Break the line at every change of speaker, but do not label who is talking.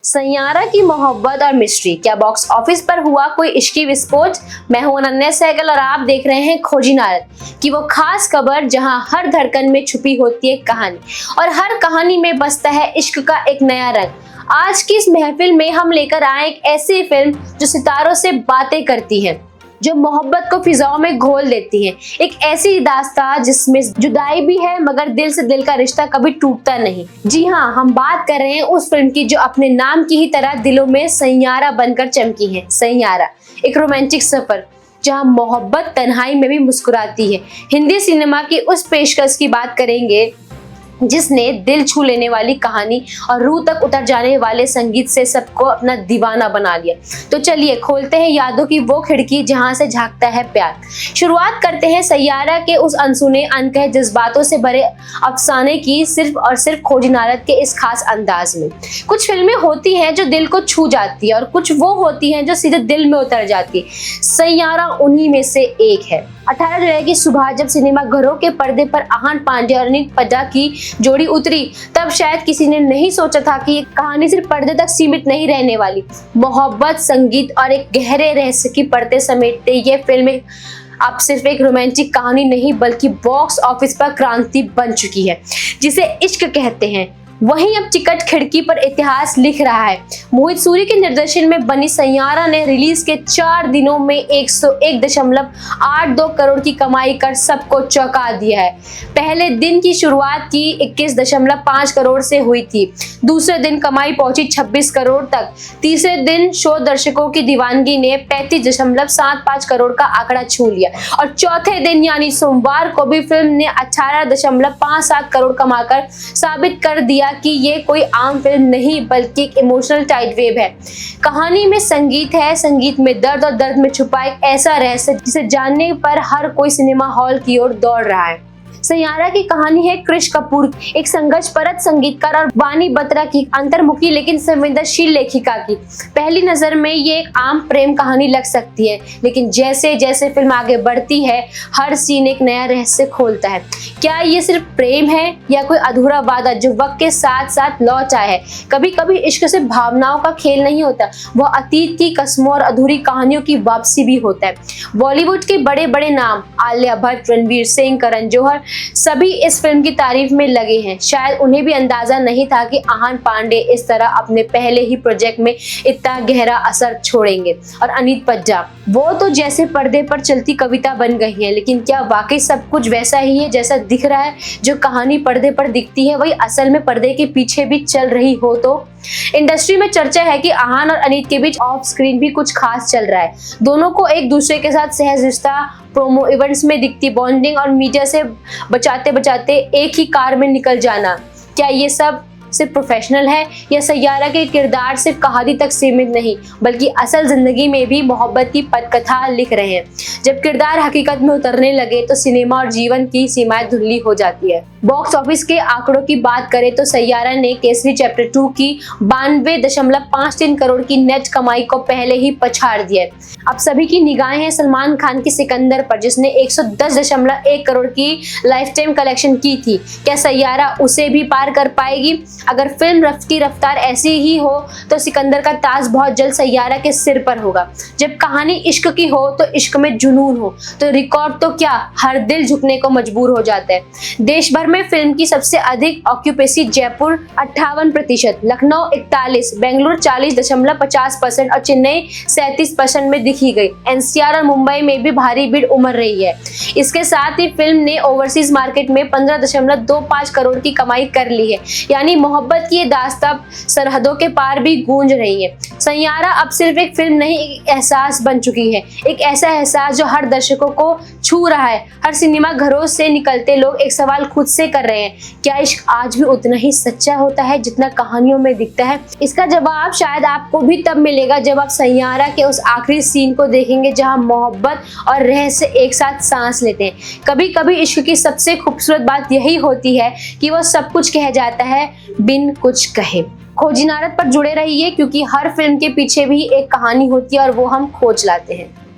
सैयारा की मोहब्बत और मिस्ट्री, क्या बॉक्स ऑफिस पर हुआ कोई इश्की विस्फोट। मैं हूं अनन्या सहगल और आप देख रहे हैं खोजी नारद की वो खास खबर जहां हर धड़कन में छुपी होती है कहानी और हर कहानी में बसता है इश्क का एक नया रंग। आज की इस महफिल में हम लेकर आए एक ऐसी फिल्म जो सितारों से बातें करती है, जो मोहब्बत को फिजाओं में घोल देती है। एक ऐसी दास्तान जिसमें जुदाई भी है मगर दिल से दिल का रिश्ता कभी टूटता नहीं। जी हाँ, हम बात कर रहे हैं उस फिल्म की जो अपने नाम की ही तरह दिलों में सैयारा बनकर चमकी है। सैयारा एक रोमांटिक सफर जहां मोहब्बत तन्हाई में भी मुस्कुराती है। हिंदी सिनेमा की उस पेशकश की बात करेंगे जिसने दिल छू लेने वाली कहानी और रूह तक उतर जाने वाले संगीत से सबको अपना दीवाना बना लिया। तो चलिए खोलते हैं यादों की वो खिड़की जहां से झांकता है प्यार। शुरुआत करते हैं सैयारा के उस अनसुने अनकहे जज्बातों से भरे अफसाने की, सिर्फ और सिर्फ खोजी नारद के इस खास अंदाज में। कुछ फिल्में होती हैं जो दिल को छू जाती है और कुछ वो होती हैं जो सीधे दिल में उतर जाती है। सैयारा उन्हीं में से एक है। 18 जुलाई की सुबह जब सिनेमा घरों के पर्दे पर आहान पांडे और अनिल पज्जा की जोड़ी उतरी, तब शायद किसी ने नहीं सोचा था कि ये कहानी सिर्फ पर्दे तक सीमित नहीं रहने वाली। मोहब्बत, संगीत और एक गहरे रहस्य की परतें समेटते ये फिल्म अब सिर्फ एक रोमांटिक कहानी नहीं बल्कि बॉक्स ऑफिस पर क्रांति बन चुकी है, जिसे इश्क कहते हैं। वहीं अब टिकट खिड़की पर इतिहास लिख रहा है। मोहित सूरी के निर्देशन में बनी सैयारा ने रिलीज के 4 दिनों में 101.82 करोड़ की कमाई कर सबको चौंका दिया है। पहले दिन की शुरुआत की 21.5 करोड़ से हुई थी। दूसरे दिन कमाई पहुंची 26 करोड़ तक। तीसरे दिन शो दर्शकों की दीवानगी ने 35.75 करोड़ का आंकड़ा छू लिया और चौथे दिन यानी सोमवार को भी फिल्म ने 18.57 करोड़ कमाकर साबित कर दिया कि ये कोई आम फिल्म नहीं बल्कि एक इमोशनल टाइड वेव है। कहानी में संगीत है, संगीत में दर्द और दर्द में छुपा एक ऐसा रहस्य जिसे जानने पर हर कोई सिनेमा हॉल की ओर दौड़ रहा है। सैयारा की कहानी है कृष कपूर, एक संघर्ष परत संगीतकार, और वानी बत्रा की अंतर्मुखी लेकिन संवेदनशील लेखिका की। पहली नजर में ये एक आम प्रेम कहानी लग सकती है, लेकिन जैसे जैसे फिल्म आगे बढ़ती है हर सीन एक नया रहस्य खोलता है। क्या ये सिर्फ प्रेम है या कोई अधूरा वादा जो वक्त के साथ साथ लौट आया है। कभी कभी इश्क सिर्फ भावनाओं का खेल नहीं होता, वह अतीत की कस्मों और अधूरी कहानियों की वापसी भी होता है। बॉलीवुड के बड़े बड़े नाम आलिया भट्ट, रणवीर सिंह, करण जौहर सभी इस फिल्म की तारीफ में लगे हैं। शायद उन्हें भी अंदाजा नहीं था कि आहान पांडे इस तरह अपने पहले ही प्रोजेक्ट में इतना गहरा असर छोड़ेंगे। और अनिल पज्जा, वो तो जैसे पर्दे पर चलती कविता बन गई है, लेकिन क्या वाकई सब कुछ वैसा ही है जैसा दिख रहा है। जो कहानी पर्दे पर दिखती है वही असल में पर्दे के पीछे भी चल रही हो। तो इंडस्ट्री में चर्चा है कि आहान और अनीत के बीच ऑफ स्क्रीन भी कुछ खास चल रहा है। दोनों को एक दूसरे के साथ सहज रिश्ता, प्रोमो इवेंट्स में दिखती बॉन्डिंग और मीडिया से बचाते बचाते एक ही कार में निकल जाना। क्या ये सब सिर्फ प्रोफेशनल है या सैयारा के किरदार सिर्फ कहानी तक सीमित नहीं बल्कि असल जिंदगी में भी मोहब्बत की पटकथा लिख रहे हैं। जब किरदार हकीकत में उतरने लगे तो सिनेमा और जीवन की सीमाएं धुंधली हो जाती है। बॉक्स ऑफिस के आंकड़ों की बात करें तो सैयारा ने केसरी चैप्टर 2 की 92.53 करोड़ की नेट कमाई को पहले ही पछाड़ दिया है। अब सभी की निगाहें हैं सलमान खान की सिकंदर पर, जिसने 110.1 करोड़ की लाइफ टाइम कलेक्शन की थी। क्या सैयारा उसे भी पार कर पाएगी। अगर फिल्म की रफ्तार ऐसी ही हो तो सिकंदर का ताज बहुत जल्द सैयारा के सिर पर होगा। जब कहानी इश्क की हो तो इश्क में जुनून हो तो रिकॉर्ड तो क्या, हर दिल झुकने को मजबूर हो जाता है। देश भर में फिल्म की सबसे अधिक ऑक्यूपेंसी जयपुर 58%, लखनऊ 41%, बेंगलुरु 40.50% और चेन्नई 37% में दिखी गई। एनसीआर और मुंबई में भी भारी भीड़ उमड़ रही है। इसके साथ ही फिल्म ने ओवरसीज मार्केट में 15.25 करोड़ की कमाई कर ली है, यानी मोहब्बत की ये दास्तां सरहदों के पार भी गूंज रही है। सैयारा अब सिर्फ एक फिल्म नहीं, एक एहसास बन चुकी है। एक ऐसा एहसास जो हर दर्शकों को छू रहा है। हर सिनेमा घरों से निकलते लोग एक सवाल खुद से कर रहे हैं, क्या इश्क आज भी उतना ही सच्चा होता है जितना कहानियों में दिखता है। इसका जवाब शायद आपको भी तब मिलेगा जब आप सैयारा के उस आखिरी सीन को देखेंगे जहां मोहब्बत और रहस्य एक साथ सांस लेते हैं। कभी कभी इश्क की सबसे खूबसूरत बात यही होती है कि वो सब कुछ कह जाता है बिन कुछ कहे। खोजी नारद पर जुड़े रहिए क्योंकि हर फिल्म के पीछे भी एक कहानी होती है और वो हम खोज लाते हैं।